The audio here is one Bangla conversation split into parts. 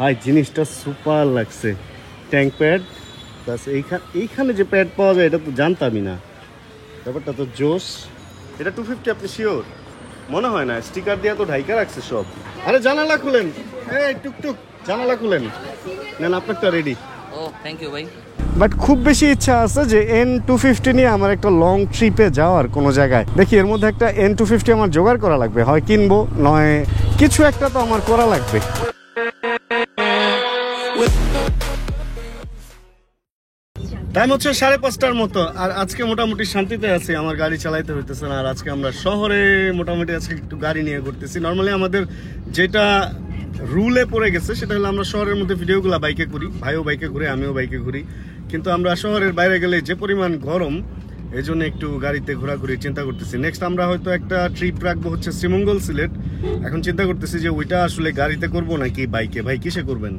ভাই জিনিসটা সুপার লাগছে। ট্যাঙ্ক প্যাড প্লাস এইখানে যে প্যাড পাওয়া যায় এটা তো জানতামই না, ব্যাপারটা তো জোশ। এটা 250 আপনি শিওর? মনে হয় না, স্টিকার দিয়ে তো ঢাইকা রাখছে সব। আরে জানালা খুলেন, এই টুকটুক জানালা খুলেন। নেন আপনারটা রেডি। ও থ্যাংক ইউ ভাই। বাট খুব বেশি ইচ্ছা আছে যে N250 নিয়ে আমার একটা লং ট্রিপে যাওয়ার কোনো জায়গায়। দেখি এর মধ্যে একটা N250 আমার জোগাড় করা লাগবে, হয় কিনবো নয় কিছু একটা তো আমার করা লাগবে। টাইম হচ্ছে 5:30টার মতো, আর আজকে মোটামুটি শান্তিতে আছি, আমার গাড়ি চালাইতে হইতেছে না। আর আজকে আমরা শহরে মোটামুটি আজকে একটু গাড়ি নিয়ে ঘুরতেছি। নর্মালি আমাদের যেটা রুলে পড়ে গেছে সেটা হলো আমরা শহরের মধ্যে ভিডিওগুলো বাইকে করি, ভাইও বাইকে ঘুরে আমিও বাইকে ঘুরি, কিন্তু আমরা শহরের বাইরে গেলে যে পরিমাণ গরম, এই জন্য একটু গাড়িতে ঘোরাঘুরি চিন্তা করতেছি। নেক্সট আমরা হয়তো একটা ট্রিপ রাখবো হচ্ছে শ্রীমঙ্গল সিলেট। এখন চিন্তা করতেছি যে ওইটা আসলে গাড়িতে করবো নাকি বাইকে। ভাই কিসে করবেন?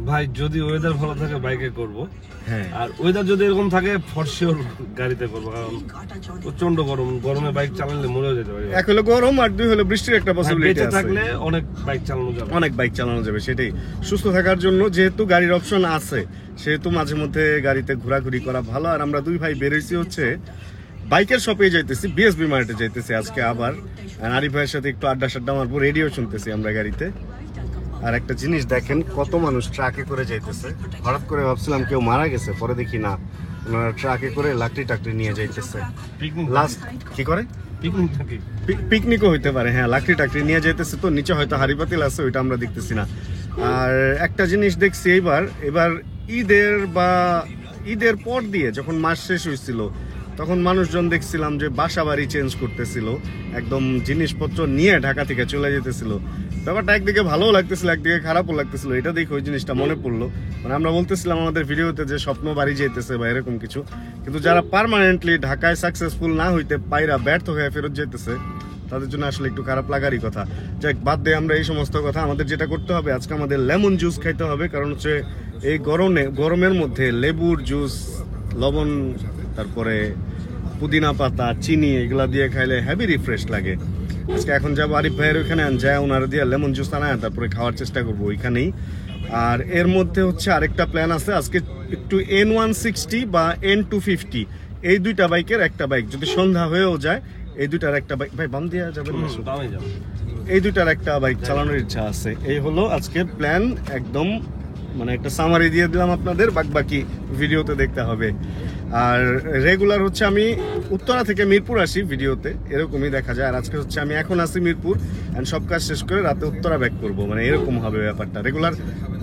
ভাই যদি ওয়েদার ভালো থাকে বাইকে করব, হ্যাঁ, আর ওয়েদার যদি এরকম থাকে ফর শিওর গাড়িতে করবো, কারণ প্রচন্ড গরম, গরমে বাইক চালালে মরে যেতে পারে। এক হলো গরম আর দুই হলো বৃষ্টির একটা পসিবিলিটি আছে। থাকলে অনেক বাইক চালানো যাবে, অনেক বাইক চালানো যাবে। সেটাই সুস্থ থাকার জন্য যেহেতু গাড়ির অপশন আছে, সেহেতু মাঝে মধ্যে গাড়িতে ঘোরাঘুরি করা ভালো। আর আমরা দুই ভাই বেরোইছি হচ্ছে বাইকের শপে যাইতেছি, বিএসবি মার্কেটে যাইতেছি আজকে আবার। আরিফ ভাইয়ের সাথে একটু আড্ডা সাড্ডা মারবো, রেডিও শুনতেছি আমরা গাড়িতে। আর একটা জিনিস দেখেন, কত মানুষ ট্রাকে করে যাইতেছে। হঠাৎ করে ভাবছিলাম কেউ মারা গেছে, পরে দেখি না, ওনারা ট্রাকে করে লাকড়ি টাকড়ি নিয়ে যাইতেছে। লাস্ট কি করে পিকনিকও হইতে পারে, হ্যাঁ, লাকড়ি টাকড়ি নিয়ে যাইতেছে। তো নিচে হয়তো হাড়ি পাতিল আছে, ওইটা আমরা দেখতেছি না। আর একটা জিনিস দেখছি এবার ঈদের পর দিয়ে যখন মাস শেষ হয়েছিল, তখন মানুষজন দেখছিলাম যে বাসা বাড়ি চেঞ্জ করতেছিল, একদম জিনিসপত্র নিয়ে ঢাকা থেকে চলে যেতেছিল। ব্যাপারটা একদিকে ভালোও লাগতেছিল, একদিকে খারাপও লাগতেছিল। এটা দেখে ওই জিনিসটা মনে পড়লো। মানে আমরা বলতেছিলাম আমাদের ভিডিওতে যে স্বপ্ন বাড়ি যেতেছে বা এরকম কিছু, কিন্তু যারা পার্মানেন্টলি ঢাকায় সাকসেসফুল না হইতে পাইরা ব্যর্থ হয়ে ফেরত যেতেছে, তাদের জন্য আসলে একটু খারাপ লাগারই কথা। যাক, বাদ দিয়ে আমরা এই সমস্ত কথা। আমাদের যেটা করতে হবে আজকে, আমাদের লেমন জুস খাইতে হবে, কারণ হচ্ছে এই গরমের মধ্যে লেবুর জুস, লবণ, তারপরে পুদিনা পাতা, চিনি, এগুলা দিয়ে খাইলে হেভি রিফ্রেশ লাগে। আজকে এখন যাবো আরিফ ভাইয়ের ওইখানে, যায় ওনারা দিয়ে লেমন জুস আনায়, তারপরে খাওয়ার চেষ্টা করবো ওইখানেই। আর এর মধ্যে হচ্ছে আরেকটা প্ল্যান আছে, আজকে একটু N160 বা N250 এই দুইটা বাইকের একটা বাইক, যদি সন্ধ্যা হয়েও যায় এই দুইটার একটা বাইক, ভাই বাম দিয়ে যাবেন, এই দুইটার একটা বাইক চালানোর ইচ্ছা আছে। এই হলো আজকের প্ল্যান, একদম মানে একটা সামারি দিয়ে দিলাম আপনাদের, বাকি ভিডিওতে দেখতে হবে। আর রেগুলার হচ্ছে আমি উত্তরা থেকে মিরপুর আসি ভিডিওতে, এরকমই দেখা যায়। আর আজকে হচ্ছে আমি এখন আসি মিরপুর, এন্ড সব কাজ শেষ করে রাতে উত্তরা ব্যাক করবো, মানে এরকম হবে ব্যাপারটা। রেগুলার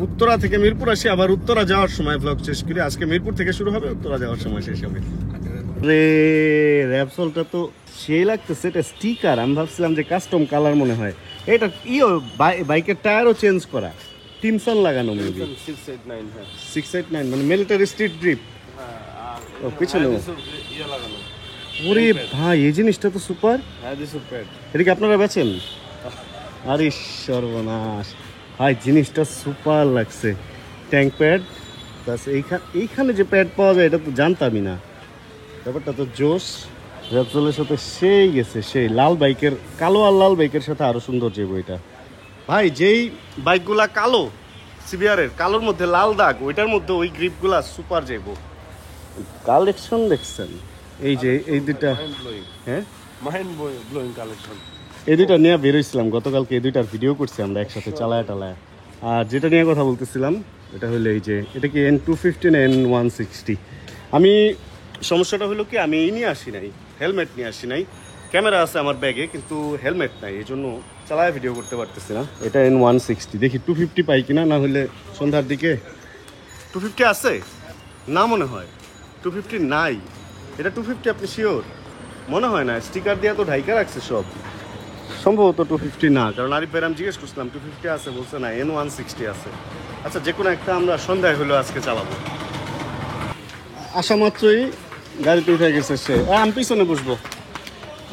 উত্তরা থেকে মিরপুর আসি, আবার উত্তরা যাওয়ার সময় ব্লগ শেষ করি। আজকে মিরপুর থেকে শুরু হবে, উত্তরা যাওয়ার সময় শেষ হবে। রে র্যাপসলটা তো সেই লাগতেছে, এটা স্টিকার। আমি ভাবছিলাম যে কাস্টম কালার মনে হয়। এটা বাইকের টায়ারও চেঞ্জ করা, টিমসন লাগানো মেবি 689, মানে মিলিটারি স্ট্রিট ড্রিপ। ও পিছনে ওরে ভাই, এই জিনিসটা তো সুপার। এটা কি আপনারা বেচেন? আরে সর্বনাশ ভাই, জিনিসটা সুপার লাগছে। ট্যাঙ্ক প্যাড প্লাস এইখানে যে প্যাড পাওয়া যায় এটা তো জানতামই না, ব্যাপারটা তো জোশ। র্যাপসলের সাথে সেই গেছে, সেই লাল বাইকের, কালো আর লাল বাইকের সাথে আরো সুন্দর যাবো এটা। ভাই যেই বাইকগুলা কালো, সিবিআরের কালোর মধ্যে লাল দাগ, ওইটার মধ্যে ওই গ্রিপগুলা সুপার যাবো। কালেকশন দেখছেন এই যে এই দুইটা, হ্যাঁ মাইন্ড ব্লোয়িং কালেকশন। এই দুইটা নিয়ে বেরোইছিলাম গতকালকে, এই দুইটার ভিডিও করছি আমরা একসাথে চালায় টালায়। আর যেটা নিয়ে কথা বলতেছিলাম এটা হলো এই যে, এটা কি N250 না N160। আমি সমস্যাটা হলো কি, আমি এই নিয়ে আসি নাই, হেলমেট নিয়ে আসি নাই। ক্যামেরা আছে আমার ব্যাগে, কিন্তু হেলমেট নাই, এই জন্য চালায় ভিডিও করতে পারতেছি না। এটা N160, দেখি 250 পাই কিনা, না হলে সন্ধ্যার দিকে। 250 আছে না, মনে হয় 250 নাই। এটা 250 আপনি শিওর? মনে হয় না, স্টিকার দিয়ে তো ঢাইকা রাখছে সব, সম্ভবত 250 না। কারণ আরিফ ভাই আমি জিজ্ঞেস করছিলাম 250 আছে, বলছে না N160 আছে। আচ্ছা, যে কোনো একটা আমরা সন্ধ্যায় হলো আজকে চালাবো। আসা মাত্রই গাড়িতে উঠে গেছে সে, আমি পিছনে বসবো।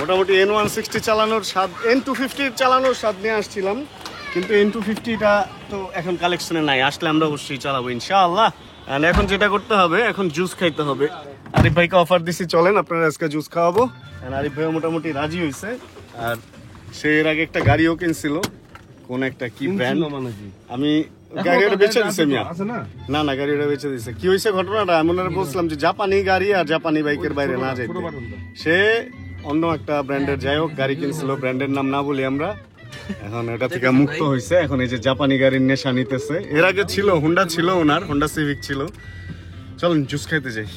মোটামুটি N160 চালানোর স্বাদ, N250 চালানোর স্বাদ নিয়ে আসছিলাম, কিন্তু N250টা তো এখন কালেকশনে নাই, আসলে আমরা অবশ্যই চালাবো ইনশাআল্লাহ। আর এখন যেটা করতে হবে, এখন জুস খাইতে হবে। আরিফ ভাইকে অফার দিছি, চলেন আপনারা আজকে জুস খাওয়াবো। আরিফ ভাইও মোটামুটি রাজি হয়েছে। আর সে এর আগে একটা গাড়িও কিনছিল, কোন একটা কি ব্র্যান্ড, আমি গাড়িটা বেচে দিছে মিয়া। আছে না? না না, গাড়িটা বেচে দিছে। কি হয়েছে ঘটনাটা? আমি ওনারে বলছিলাম যে জাপানি গাড়ি আর জাপানি বাইকের বাইরে না যাইতে। সে অন্য একটা ব্র্যান্ডের, যাই হোক, গাড়ি কিনছিল, ব্র্যান্ডের নাম না বলি আমরা। এখন এটা থেকে মুক্ত হয়েছে, এখন এই যে জাপানি গাড়ির নেশা নিতেছে। এর আগে ছিল হোন্ডা, ছিল ওনার হোন্ডা সিভিক ছিল। চলুন জুস খাইতে যাই।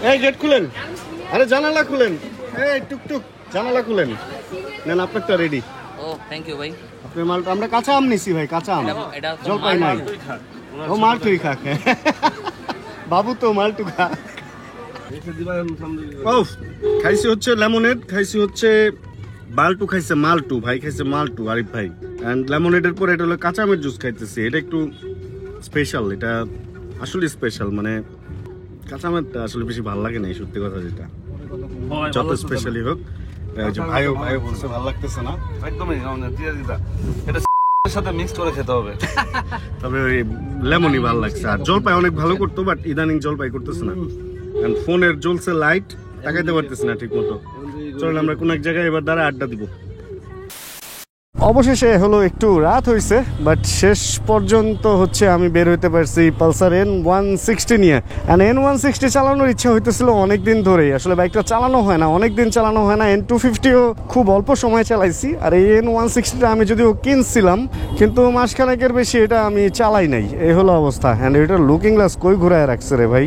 এই গেট খুলেন, আরে জানালা খুলেন, এই টুকটুক জানালা খুলেন। নেন আপনারটা রেডি। ও থ্যাংক ইউ ভাই। আপনার মালটা আমরা কাঁচা আম নিছি ভাই, কাঁচা আম, এটা জলপাই নাই। ও মাল তুই খাক, বাবু তো মালটু খা। খাইছি হচ্ছে লেমনেড, খাইছি হচ্ছে মালটু, খাইছে মালটু ভাই, খাইছে মালটু আরিফ ভাই। এন্ড লেমনেডের পরে এটা হলো কাঁচা আমের জুস খাইতেছি। এটা একটু স্পেশাল, এটা আসলে স্পেশাল। মানে কাঁচা আমারটা আসলে বেশি ভালো লাগে না, সত্যি কথা যেটা, যত স্পেশালি হোক। ভাইও ভাইও বলছে ভালো লাগতেছে না একদমই এটা সাথে মিক্স করে খেতে হবে। তবে ওই লেমনই ভালো লাগছে। আর জলপাই অনেক ভালো করতো, বাট ইদানিং জলপাই করতেছে না। ফোনের জ্বলছে লাইট, তাকাইতে পারতেছে না ঠিক মতো। চলুন আমরা কোন এক জায়গায় এবার দ্বারা আড্ডা দিব। অবশেষে হলো একটু রাত হয়েছে, বাট শেষ পর্যন্ত হচ্ছে আমি বের হইতে পারছি পালসার N160 নিয়ে। অ্যান্ড N160 চালানোর ইচ্ছা হইতেছিল অনেকদিন ধরেই। আসলে বাইকটা চালানো হয় না, অনেকদিন চালানো হয় না। N250ও খুব অল্প সময় চালাইছি। আর এই N160টা আমি যদিও কিনছিলাম, কিন্তু মাসখানেকের বেশি এটা আমি চালাই নাই। এই হলো অবস্থা। অ্যান্ড এটার লুকিং গ্লাস কই ঘুরায় রাখছে রে ভাই।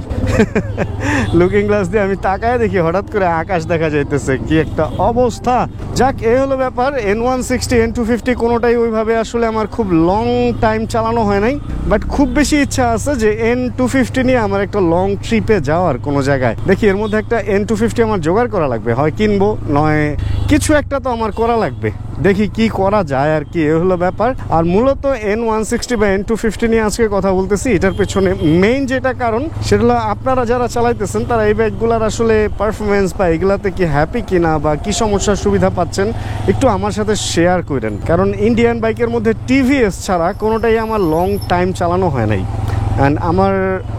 লুকিং গ্লাস দিয়ে আমি তাকায় দেখি হঠাৎ করে আকাশ দেখা যাইতেছে, কি একটা অবস্থা। যাক, এই হলো ব্যাপার। N160 N250 কোনোটাই ওইভাবে আসলে আমার খুব লং টাইম চালানো হয় নাই, বাট খুব বেশি ইচ্ছা আছে যে N250 নিয়ে আমার একটা লং ট্রিপে যাওয়ার কোনো জায়গায়। দেখি এর মধ্যে একটা N250 আমার জোগাড় করা লাগবে, হয় কিনবো নয় কিছু একটা তো আমার করা লাগবে। দেখি কি করা যায় আর কি, এ হলো ব্যাপার। আর মূলত N160 বা N250 নিয়ে আজকে কথা বলতেছি। এটার পেছনে মেইন যেটা কারণ, সেটা হলো আপনারা যারা চালাইতেছেন তারা এই বাইকগুলোর আসলে পারফরমেন্স বা এগুলাতে কি হ্যাপি কিনা বা কি সমস্যার সুবিধা পাচ্ছেন একটু আমার সাথে শেয়ার করেন। কারণ ইন্ডিয়ান বাইকের মধ্যে টিভিএস ছাড়া কোনোটাই আমার লং টাইম চালানো হয় নাই। অ্যান্ড আমার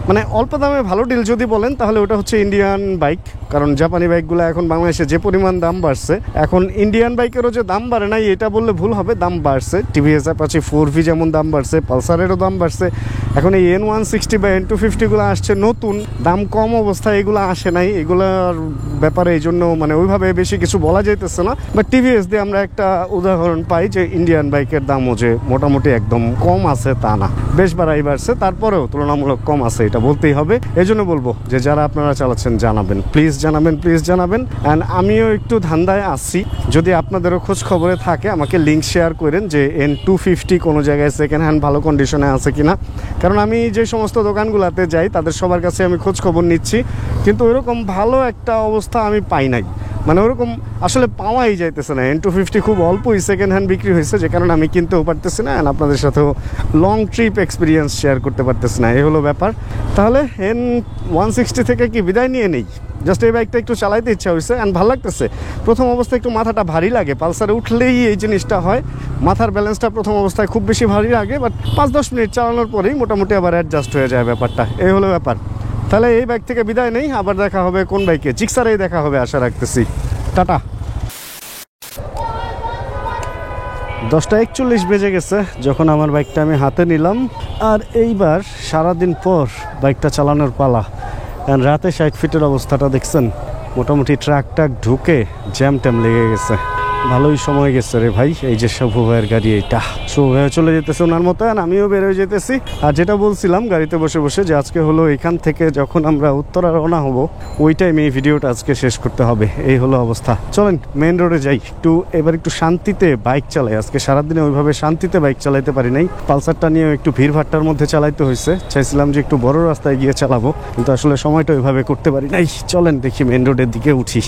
মানে অল্প দামে ভালো ডিল যদি বলেন তাহলে ওটা হচ্ছে ইন্ডিয়ান বাইক। কারণ জাপানি বাইকগুলো এখন বাংলাদেশে যে পরিমাণ দাম বাড়ছে, এখন ইন্ডিয়ান বাইকেরও যে দাম বাড়ে নাই এটা বললে ভুল হবে, দাম বাড়ছে। টিভিএস অ্যাপাচি 4V যেমন দাম বাড়ছে, পালসারেরও দাম বাড়ছে। এখন এই N160 বা N250গুলো আসছে নতুন, দাম কম অবস্থায় এগুলো আসে নাই। এগুলোর ব্যাপারে এই জন্য মানে ওইভাবে বেশি কিছু বলা যাইতেছে না। বাট টিভিএস দিয়ে আমরা একটা উদাহরণ পাই যে ইন্ডিয়ান বাইকের দামও যে মোটামুটি একদম কম আছে তা না, বেশ বাড়াই বাড়ছে, তারপরেও তুলনামূলক কম আছে, এটা বলতেই হবে। এই জন্য বলবো যে যারা আপনারা চালাচ্ছেন জানাবেন, প্লিজ জানাবেন, প্লিজ জানাবেন। অ্যান্ড আমিও একটু ধান্দায় আসছি, যদি আপনাদেরও খোঁজ খবরে থাকে আমাকে লিঙ্ক শেয়ার করেন যে N250 কোনো জায়গায় সেকেন্ড হ্যান্ড ভালো কন্ডিশনে আছে কিনা। কারণ আমি যে সমস্ত দোকানগুলোতে যাই তাদের সবার কাছে আমি খোঁজ খবর নিচ্ছি, কিন্তু ওরকম ভালো একটা অবস্থা আমি পাই নাই। মানে ওরকম আসলে পাওয়াই যাইতেছে না। N250 খুব অল্পই সেকেন্ড হ্যান্ড বিক্রি হয়েছে, যে কারণে আমি কিনতেও পারতেছি না, আপনাদের সাথেও লং ট্রিপ এক্সপিরিয়েন্স শেয়ার করতে পারতেছি না। এই হলো ব্যাপার। তাহলে N160 থেকে কি বিদায় নিয়ে নেই? জাস্ট এই বাইকটা একটু চালাইতে ইচ্ছা হয়েছে অ্যান্ড ভালো লাগতেছে। প্রথম অবস্থায় একটু মাথাটা ভারী লাগে, পালসারে উঠলেই এই জিনিসটা হয়, মাথার ব্যালেন্সটা প্রথম অবস্থায় খুব বেশি ভারী লাগে, বাট 5-10 মিনিট চালানোর পরেই মোটামুটি আবার অ্যাডজাস্ট হয়ে যায় ব্যাপারটা। এই হলো ব্যাপার। তাহলে এই বাইক থেকে বিদায় নেই, আবার দেখা হবে কোন বাইকে? জিক্সারেই দেখা হবে আশা রাখতেছি। টাটা। 10:41 বেজে গেছে যখন আমার বাইকটা আমি হাতে নিলাম। আর এইবার সারাদিন পর বাইকটা চালানোর পালা। রাতে 60 ফিটের অবস্থাটা দেখছেন, মোটামুটি ট্রাক ঢুকে জ্যাম ট্যাম লেগে গেছে। ভালোই সময় গেছে রে ভাই। এই যে শুভ ভাইয়ের গাড়ি, এইটা শুভ ভাই চলে যেতেছে ওনার মতো, আমিও বের হয়ে যেতেছি। আর যেটা বলছিলাম গাড়িতে বসে বসে যে আজকে হলো এখান থেকে যখন আমরা উত্তরা রওনা হব ওই টাইমে এই ভিডিওটা আজকে শেষ করতে হবে। এই হলো অবস্থা। চলেন মেন রোডে যাই, এবার একটু শান্তিতে বাইক চালাই। আজকে সারাদিনে ওইভাবে শান্তিতে বাইক চালাইতে পারি নাই। পালসারটা নিয়েও একটু ভিড়ভাট্টার মধ্যে চালাইতে হয়েছে। চাইছিলাম যে একটু বড় রাস্তায় গিয়ে চালাবো, কিন্তু আসলে সময়টা ওইভাবে করতে পারি নাই। চলেন দেখি মেন রোডের দিকে উঠি।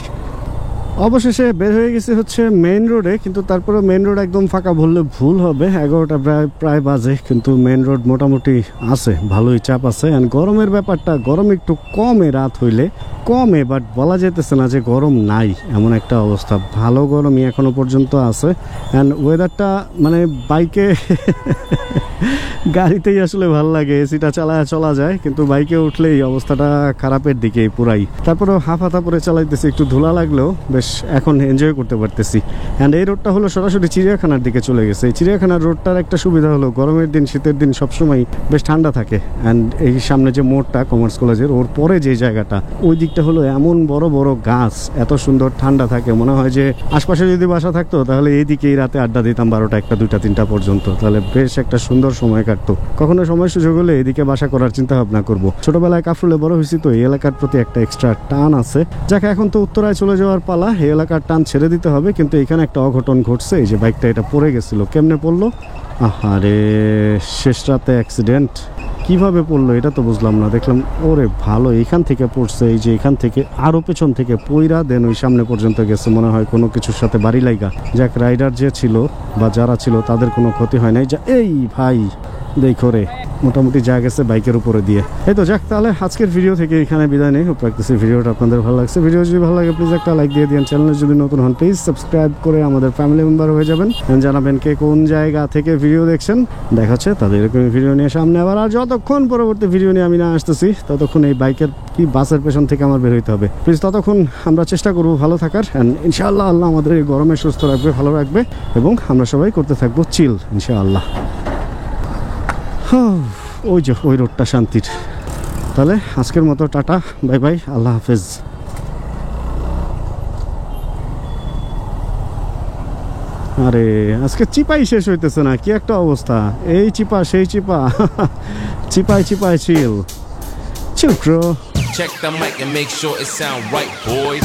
অবশেষে বের হয়ে গেছে হচ্ছে মেইন রোডে, কিন্তু তারপরে মেইন রোড একদম ফাঁকা বললে ভুল হবে। 11টা প্রায় বাজে, কিন্তু মেইন রোড মোটামুটি আছে, ভালোই চাপ আছে। অ্যান্ড গরমের ব্যাপারটা, গরম একটু কমে, রাত হইলে কমে, বাট বলা যেতেছে না যে গরম নাই, এমন একটা অবস্থা। ভালো গরমই এখনো পর্যন্ত আছে। অ্যান্ড ওয়েদারটা মানে বাইকে গাড়িতেই আসলে ভালো লাগে, এসিটা চালায় চলা যায়, কিন্তু বাইকে উঠলেই অবস্থাটা খারাপের দিকেই পুরাই। তারপরেও হাফাতা পরে চালাইতেছি, একটু ধুলা লাগলেও বেশ এখন এনজয় করতে পারতেছি। অ্যান্ড এই রোডটা হলো সরাসরি চিড়িয়াখানার দিকে চলে গেছে। এই চিড়িয়াখানার রোডটার একটা সুবিধা হলো গরমের দিন শীতের দিন সবসময় বেশ ঠান্ডা থাকে। অ্যান্ড এই সামনে যে মোড়টা কমার্স কলেজের, ওর পরে যে জায়গাটা, ওই দিকটা হলো এমন বড় বড় গাছ, এত সুন্দর ঠান্ডা থাকে, মনে হয় যে আশপাশে যদি বাসা থাকতো তাহলে এইদিকেই রাতে আড্ডা দিতাম 12টা 1টা 2টা 3টা পর্যন্ত, তাহলে বেশ একটা সুন্দর সময় কাটতো। কখনো সময় সুযোগ হলে এদিকে বাসা করার চিন্তা ভাবনা করবো। ছোটবেলায় কাফরুলে বড় হয়েছি তো এই এলাকার প্রতি একটা এক্সট্রা টান আছে। যাকে এখন তো উত্তরায় চলে যাওয়ার পালা, এই এলাকার টান ছেড়ে দিতে হবে। কিন্তু এখানে একটা অঘটন ঘটছে, এই যে বাইকটা এটা পড়ে গেছিল। কেমনে পড়লো? আহারে, শেষ রাতে অ্যাক্সিডেন্ট। কিভাবে পড়লো এটা তো বুঝলাম না। দেখলাম ওরে ভালো, এখান থেকে পড়ছে, এই যে এখান থেকে আরো পেছন থেকে পইরা দেন ওই সামনে পর্যন্ত গেছে, মনে হয় কোনো কিছুর সাথে বাড়ি লাগা। যাক, রাইডার যে ছিল বা যারা ছিল তাদের কোনো ক্ষতি হয় নাই। যা এই ভাই দেখো রে, মোটামুটি যা গেছে বাইকের উপরে দিয়ে। এই তো যাক, তাহলে আজকের ভিডিও থেকে এখানে বিদায় নেই। রাখতেছি ভিডিওটা আপনাদের ভালো লাগছে। ভিডিও যদি ভালো লাগে প্লিজ একটা লাইক দিয়ে দিন। চ্যানেলে যদি নতুন হন প্লিজ সাবস্ক্রাইব করে আমাদের ফ্যামিলি মেম্বার হয়ে যাবেন। জানাবেন কে কোন জায়গা থেকে ভিডিও দেখছেন। দেখা হচ্ছে তাদের এরকম ভিডিও নিয়ে সামনে আবার। আর যতক্ষণ পরবর্তী ভিডিও নিয়ে আমি না আসতেছি ততক্ষণ এই বাইকের কি বাসের পেছন থেকে আমার বের হইতে হবে প্লিজ। ততক্ষণ আমরা চেষ্টা করবো ভালো থাকার। অ্যান্ড ইনশাআল্লাহ আল্লাহ আমাদের এই গরমে সুস্থ রাখবে, ভালো রাখবে, এবং আমরা সবাই করতে থাকবো চিল ইনশাআল্লাহ। ওই যে ওই রোডটা শান্তির। তাহলে আজকের মতো টাটা, বাই বাই, আল্লাহ হাফেজ। আরে আজকে চিপাই শেষ হইতেছে না, কি একটা অবস্থা। এই চিপা সেই চিপা, চিপাই চিপাই chill chill bro. Check the mic and make sure it sound right, boys.